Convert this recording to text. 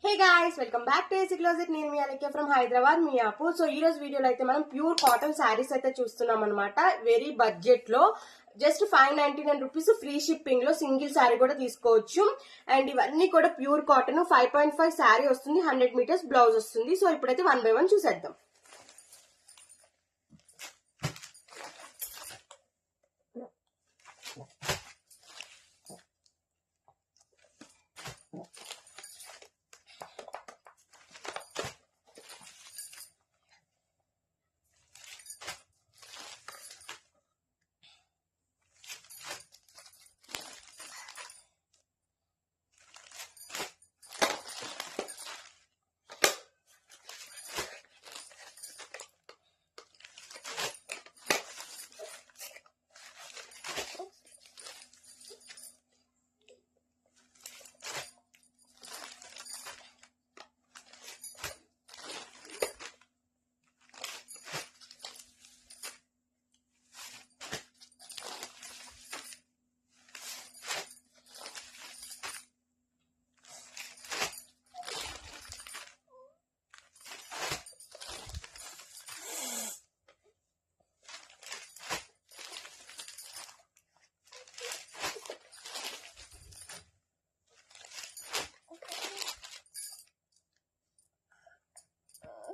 Hey guys, welcome back to AC closet. నేను మీ Alekhya from Hyderabad, మీ అప్పు. So ఈ రోజు వీడియోలో అయితే మనం ప్యూర్ కాటన్ శారీస్ అయితే చూస్తున్నాం అనమాట. వెరీ బడ్జెట్ లో జస్ట్ 599 రూపీస్ ఫ్రీ షిప్పింగ్ లో సింగిల్ శారీ కూడా తీసుకోవచ్చు. అండ్ ఇవన్నీ కూడా ప్యూర్ కాటన్ 5.5 శారీ వస్తుంది, 100 మీటర్స్ బ్లౌజ్ వస్తుంది. సో ఇప్పుడైతే 1 by 1 చూసేద్దాం.